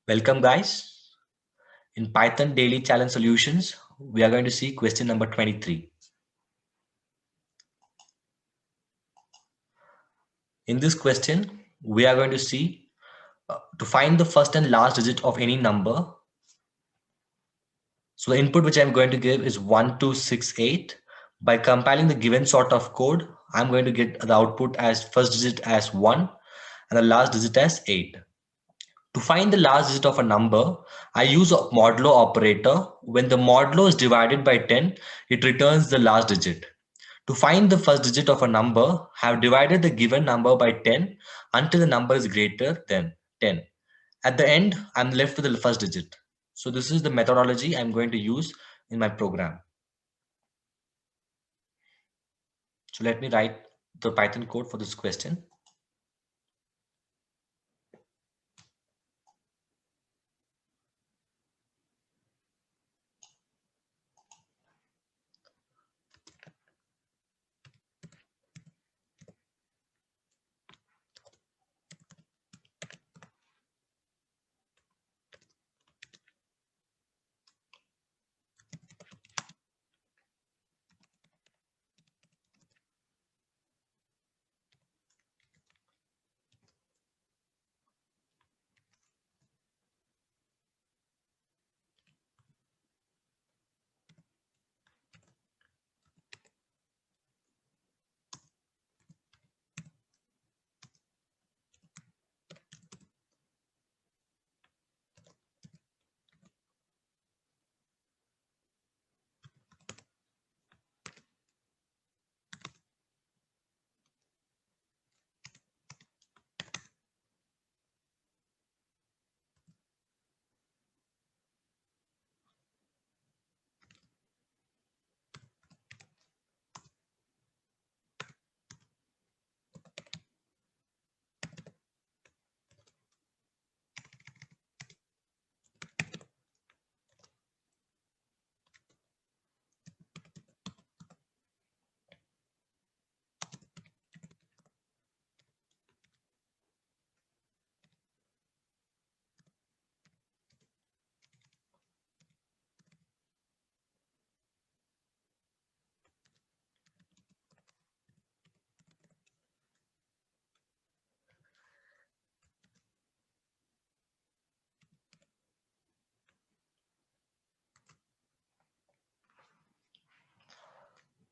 Welcome guys. In Python Daily Challenge Solutions, we are going to see question number 23. In this question, we are going to see to find the first and last digit of any number. So the input which I'm going to give is 1268. By compiling the given sort of code, I'm going to get the output as first digit as 1 and the last digit as 8. To find the last digit of a number, I use a modulo operator. When the modulo is divided by 10, it returns the last digit. To find the first digit of a number, I have divided the given number by 10 until the number is greater than 10. At the end, I'm left with the first digit. So this is the methodology I'm going to use in my program. So let me write the Python code for this question.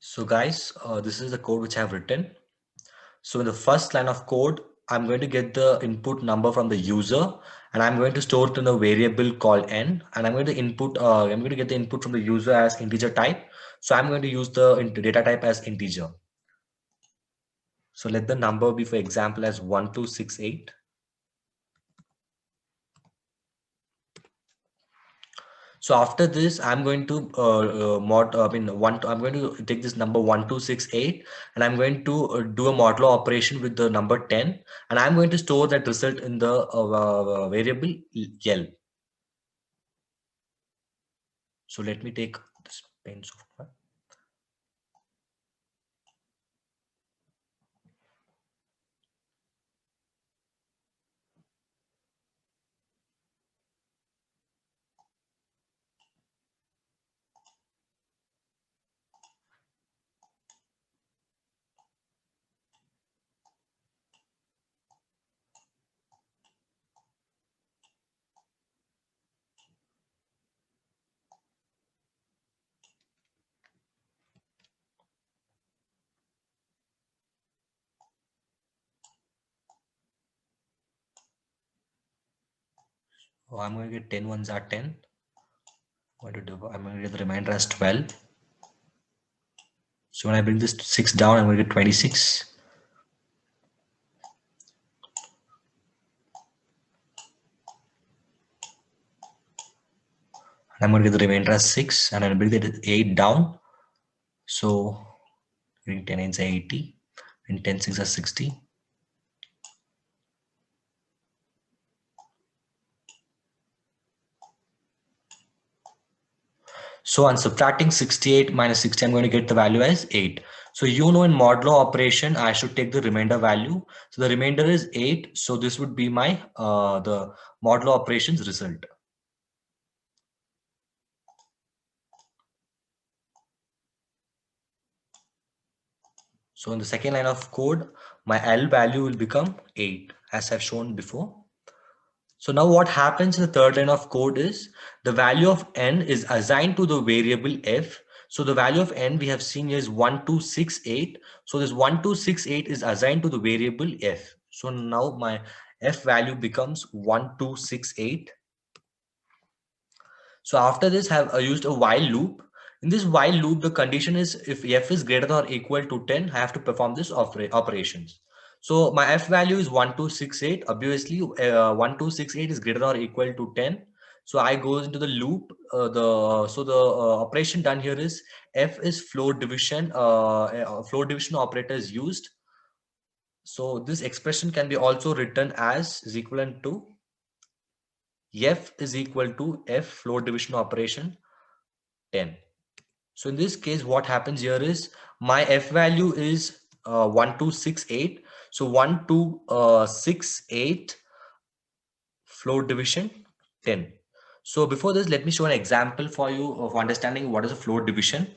So guys, this is the code which I have written. So in the first line of code, I'm going to get the input number from the user and I'm going to store it in a variable called n, and I'm going to I'm going to get the input from the user as integer type. So I'm going to use the data type as integer. So let the number be, for example, as 1268. So after this, I'm going to I'm going to take this number 1268 and I'm going to do a modulo operation with the number 10, and I'm going to store that result in the variable L. So let me take this pen software. Oh, I'm going to get 10 ones are 10. I'm going to get the remainder as 12. So when I bring this 6 down, I'm going to get 26. And I'm going to get the remainder as 6, and I'll bring the 8 down. So 10 is 80 and 10 6 are 60. So on subtracting 68 minus 60, I'm going to get the value as 8. So you know in modulo operation, I should take the remainder value. So the remainder is 8. So this would be my the modulo operations result. So in the second line of code, my L value will become 8 as I've shown before. So now what happens in the third line of code is the value of n is assigned to the variable f. So the value of n we have seen is 1268. So this 1268 is assigned to the variable f. So now my f value becomes 1268. So after this, I used a while loop. In this while loop, the condition is if f is greater than or equal to 10, I have to perform this operations. So my f value is 1268. Obviously, 1268 is greater than or equal to 10. So I goes into the loop. The operation done here is f is floor division. Floor division operator is used. So this expression can be also written as is equivalent to f is equal to f floor division operation 10. So in this case, what happens here is my f value is 1268. So 1268 floor division 10. So before this, let me show an example for you of understanding what is a floor division.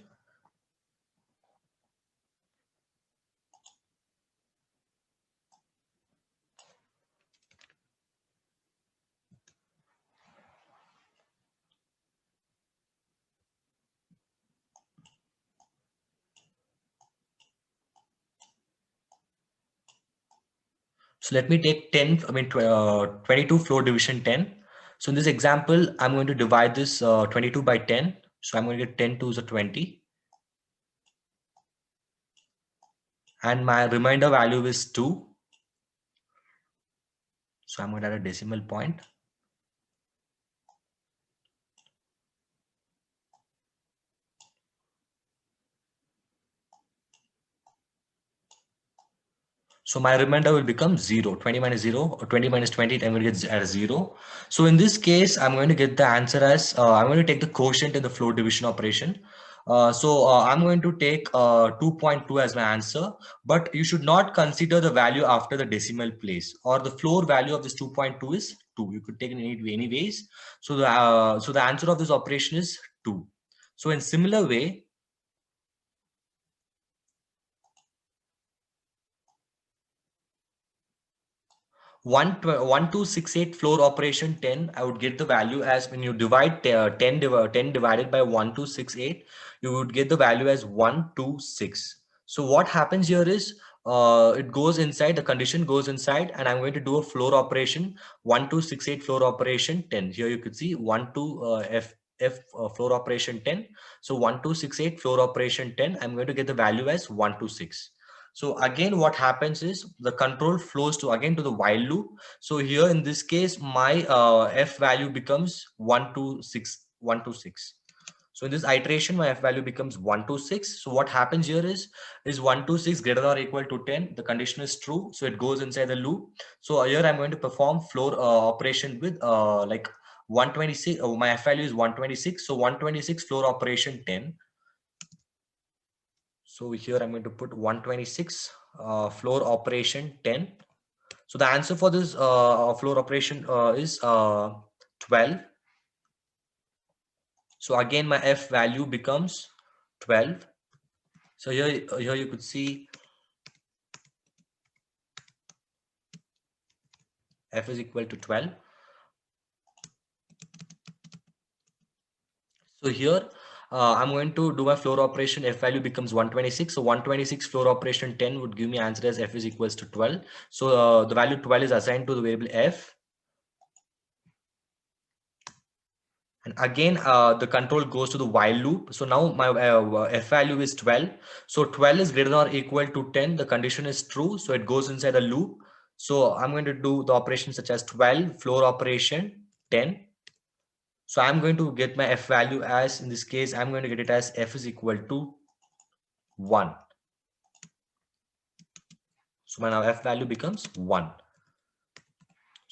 So let me take 22 floor division 10. So in this example, I'm going to divide this 22 by 10. So I'm going to get 10 to the 20. And my remainder value is 2. So I'm going to add a decimal point. So my remainder will become 0. 20 minus 0 or 20 minus 20, I'm going to get as 0. So in this case, I'm going to get the answer as, I'm going to take the quotient in the floor division operation. I'm going to take 2.2 as my answer, but you should not consider the value after the decimal place, or the floor value of this 2.2 is 2. You could take it any ways. So the answer of this operation is 2. So in similar way, 1268 floor operation 10, I would get the value as when you divide 10 divided by 1268, you would get the value as 126. So what happens here is it goes inside, the condition goes inside, and I'm going to do a floor operation 1268 floor operation 10. Here you could see 12 f floor operation 10. So 1268 floor operation 10, I'm going to get the value as 126. So again, what happens is the control flows to again to the while loop. So here in this case, my f value becomes 126. So in this iteration, my f value becomes 126. So what happens here is 126 greater than or equal to 10. The condition is true, so it goes inside the loop. So here I'm going to perform floor operation with like 126. My f value is 126. So 126 floor operation 10. So here I'm going to put 126 floor operation 10. So the answer for this floor operation is 12. So again, my f value becomes 12. So here you could see f is equal to 12. So here I'm going to do my floor operation. F value becomes 126. So 126 floor operation 10 would give me answer as f is equals to 12. So the value 12 is assigned to the variable f. And again, the control goes to the while loop. So now my f value is 12. So 12 is greater than or equal to 10. The condition is true. So it goes inside the loop. So I'm going to do the operations such as 12 floor operation 10. So I'm going to get my f value as, in this case, I'm going to get it as f is equal to 1. So my now f value becomes 1.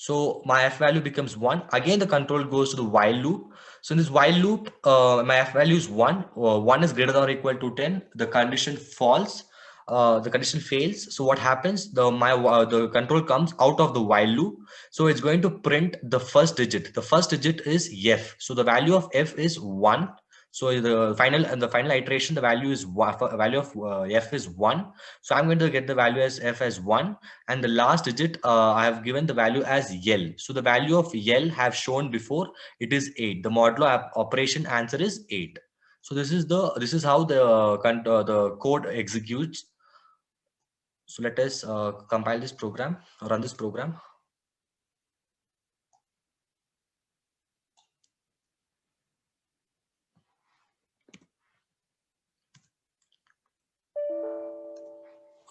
So my f value becomes 1. Again, the control goes to the while loop. So in this while loop, my f value is 1. 1 is greater than or equal to 10. The condition false. The condition fails. So what happens? The control comes out of the while loop. So it's going to print the first digit. The first digit is f. So the value of f is 1. So the final iteration, the value is value of f is 1. So I'm going to get the value as f as 1, and the last digit I have given the value as L. So the value of L have shown before, it is 8. The modulo operation answer is 8. So this is how the code executes. So let us compile this program, run this program.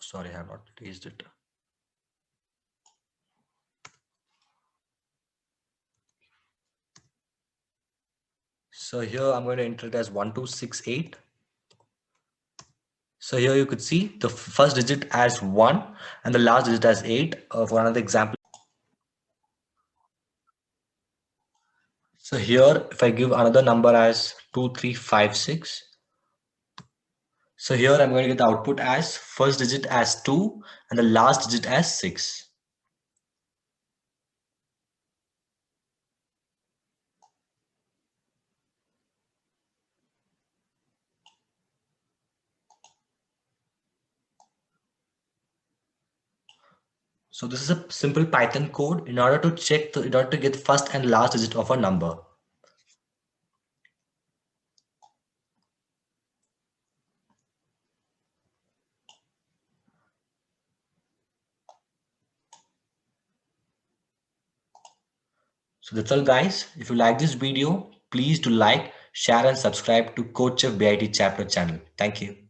Sorry, I have not raised it. So here I'm going to enter it as 1268. So here you could see the first digit as 1 and the last digit as 8. For another example. So here, if I give another number as 2356. So here I'm going to get the output as first digit as 2 and the last digit as 6. So this is a simple Python code in order to in order to get first and last digit of a number. So that's all guys. If you like this video, please do like, share and subscribe to Code Chef BIT chapter channel. Thank you.